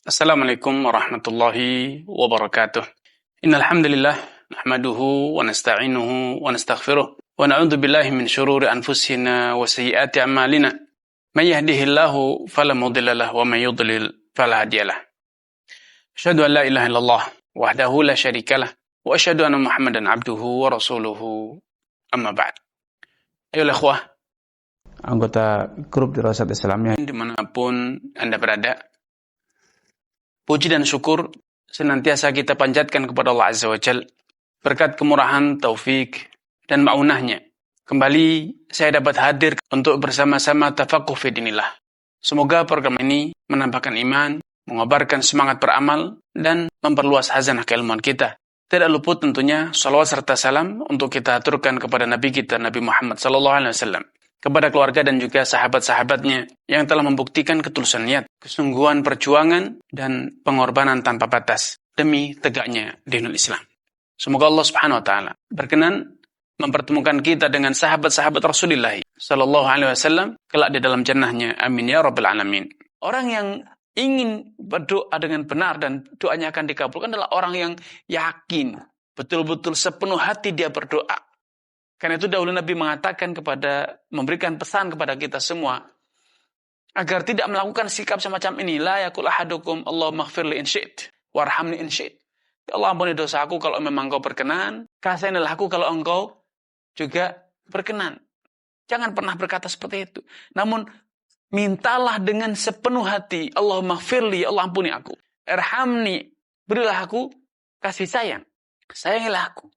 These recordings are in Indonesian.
Assalamualaikum warahmatullahi wabarakatuh. Innal hamdalillah nahmaduhu wa nasta'inuhu wa nastaghfiruh wa na'udzu billahi min shururi anfusina wa sayyiati a'malina. May yahdihillahu fala mudilla lahu wa may yudlil fala hadiyalah. Asyhadu an la ilaha illallah wahdahu la syarikalah wa asyhadu anna Muhammadan abduhu wa rasuluhu. Amma ba'd. Ayolah ikhwah, anggota grup Dirasat Islamiyah dimanapun Anda berada, puji dan syukur senantiasa kita panjatkan kepada Allah Azza wa Jalla berkat kemurahan, taufik, dan ma'unahnya. Kembali saya dapat hadir untuk bersama-sama tafaqquh fi dinillah. Semoga program ini menambahkan iman, mengobarkan semangat beramal, dan memperluas hazanah keilmuan kita. Tidak luput tentunya salawat serta salam untuk kita aturkan kepada Nabi kita, Nabi Muhammad SAW. Kepada keluarga dan juga sahabat-sahabatnya yang telah membuktikan ketulusan niat, kesungguhan perjuangan, dan pengorbanan tanpa batas demi tegaknya dinul Islam. Semoga Allah Subhanahu wa taala berkenan mempertemukan kita dengan sahabat-sahabat Rasulullah sallallahu alaihi wasallam kelak di dalam jannahnya. Amin ya rabbal alamin. Orang yang ingin berdoa dengan benar dan doanya akan dikabulkan adalah orang yang yakin, betul-betul sepenuh hati dia berdoa. Karena itu dahulu Nabi memberikan pesan kepada kita semua agar tidak melakukan sikap semacam ini. La yakul ahadukum Allahumma ighfirli in syi'ta warhamni in syi'ta. Ya Allah, ampuni dosaku kalau memang Engkau berkenan, kasihanilah aku kalau Engkau juga berkenan. Jangan pernah berkata seperti itu. Namun mintalah dengan sepenuh hati. Allahumma ighfirli, ya Allah ampuni aku. Irhamni, berilah aku kasih sayang. Sayangilah aku.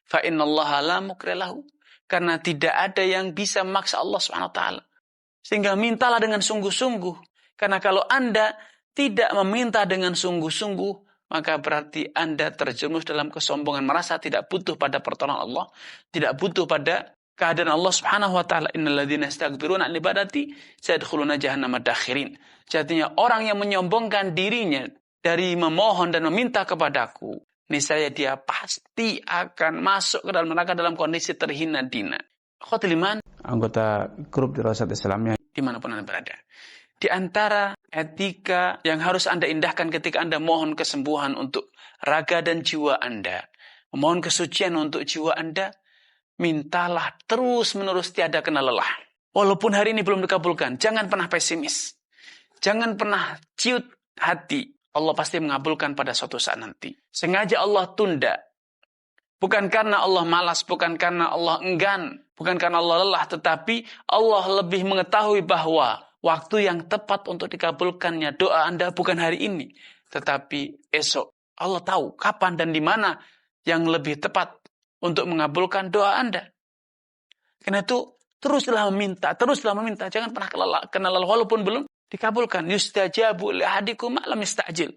Fa innallaha la mukrilahu, karena tidak ada yang bisa memaksa Allah Subhanahu wa taala. Sehingga mintalah dengan sungguh-sungguh. Karena kalau Anda tidak meminta dengan sungguh-sungguh, maka berarti Anda terjerumus dalam kesombongan, merasa tidak butuh pada pertolongan Allah, tidak butuh pada kehadiran Allah Subhanahu wa taala. Innal ladzina yastaghfiruna an ibadati sayadkhuluna jahannama dakhirin. Jadinya orang yang menyombongkan dirinya dari memohon dan meminta kepadaku, niscaya dia pasti akan masuk ke dalam neraka dalam kondisi terhina dina. Khotiliman, anggota grup Dirasat Islamiyah dimanapun Anda berada. Di antara etika yang harus Anda indahkan ketika Anda mohon kesembuhan untuk raga dan jiwa Anda, memohon kesucian untuk jiwa Anda, mintalah terus-menerus tiada kena lelah. Walaupun hari ini belum dikabulkan, jangan pernah pesimis. Jangan pernah ciut hati. Allah pasti mengabulkan pada suatu saat nanti. Sengaja Allah tunda. Bukan karena Allah malas, bukan karena Allah enggan, bukan karena Allah lelah, tetapi Allah lebih mengetahui bahwa waktu yang tepat untuk dikabulkannya doa Anda bukan hari ini, tetapi esok. Allah tahu kapan dan di mana yang lebih tepat untuk mengabulkan doa Anda. Karena itu teruslah meminta, jangan pernah kena lelah walaupun belum dikabulkan. Yustajabu li ahadikum ma lam yastajil.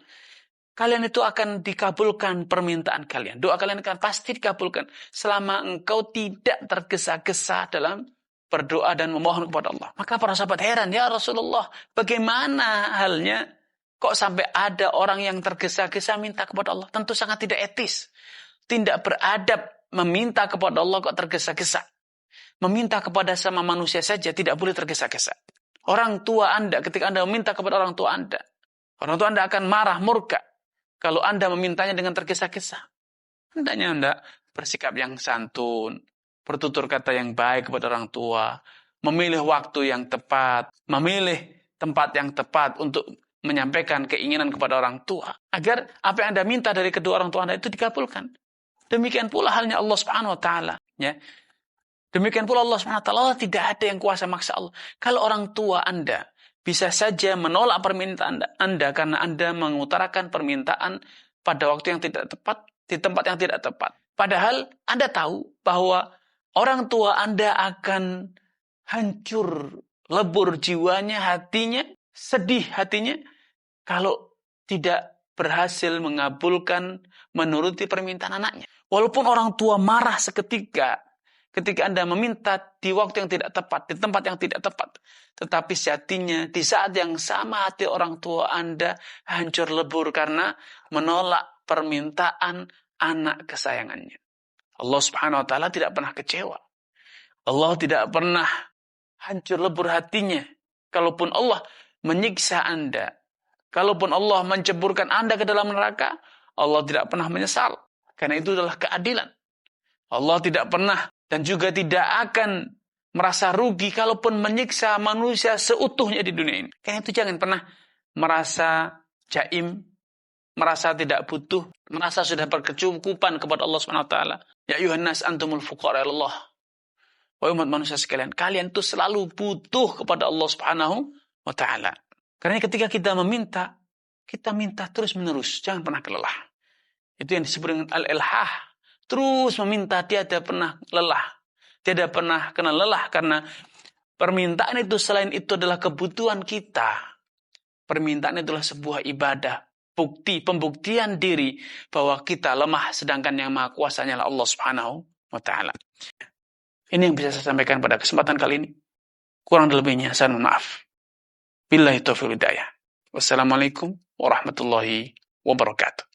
Kalian itu akan dikabulkan permintaan kalian. Doa kalian akan pasti dikabulkan selama engkau tidak tergesa-gesa dalam berdoa dan memohon kepada Allah. Maka para sahabat heran, ya Rasulullah, bagaimana halnya kok sampai ada orang yang tergesa-gesa minta kepada Allah? Tentu sangat tidak etis. Tidak beradab meminta kepada Allah kok tergesa-gesa. Meminta kepada sama manusia saja tidak boleh tergesa-gesa. Orang tua Anda, ketika Anda meminta kepada orang tua Anda akan marah, murka kalau Anda memintanya dengan tergesa-gesa. Hendaknya Anda bersikap yang santun, bertutur kata yang baik kepada orang tua, memilih waktu yang tepat, memilih tempat yang tepat untuk menyampaikan keinginan kepada orang tua, agar apa yang Anda minta dari kedua orang tua Anda itu dikabulkan. Demikian pula halnya Allah Subhanahu wa taala, ya. Demikian pula Allah SWT, Allah tidak ada yang kuasa maksa Allah. Kalau orang tua Anda bisa saja menolak permintaan Anda karena Anda mengutarakan permintaan pada waktu yang tidak tepat, di tempat yang tidak tepat. Padahal Anda tahu bahwa orang tua Anda akan hancur, lebur jiwanya, hatinya, sedih hatinya, kalau tidak berhasil mengabulkan, menuruti permintaan anaknya. Walaupun orang tua marah seketika, ketika Anda meminta di waktu yang tidak tepat, di tempat yang tidak tepat. Tetapi sejatinya di saat yang sama hati orang tua Anda hancur lebur karena menolak permintaan anak kesayangannya. Allah Subhanahu wa taala tidak pernah kecewa. Allah tidak pernah hancur lebur hatinya. Kalaupun Allah menyiksa Anda Kalaupun Allah menceburkan Anda ke dalam neraka, Allah tidak pernah menyesal. Karena itu adalah keadilan. Allah tidak pernah dan juga tidak akan merasa rugi kalaupun menyiksa manusia seutuhnya di dunia ini. Karena itu jangan pernah merasa jaim, merasa tidak butuh, merasa sudah berkecukupan kepada Allah SWT. Ya ayuhan nas antumul fuqara ilallah. Wahai umat manusia sekalian, kalian itu selalu butuh kepada Allah SWT. Karena ketika kita meminta, kita minta terus-menerus, jangan pernah kelelah. Itu yang disebut dengan al-ilhah. Terus meminta, tiada pernah lelah. Tiada pernah kena lelah, karena permintaan itu selain itu adalah kebutuhan kita. Permintaan itulah sebuah ibadah. Pembuktian diri bahwa kita lemah, sedangkan yang maha kuasanya adalah Allah SWT. Ini yang bisa saya sampaikan pada kesempatan kali ini. Kurang lebihnya saya mohon maaf. Billahi taufiq hidayah. Wassalamualaikum warahmatullahi wabarakatuh.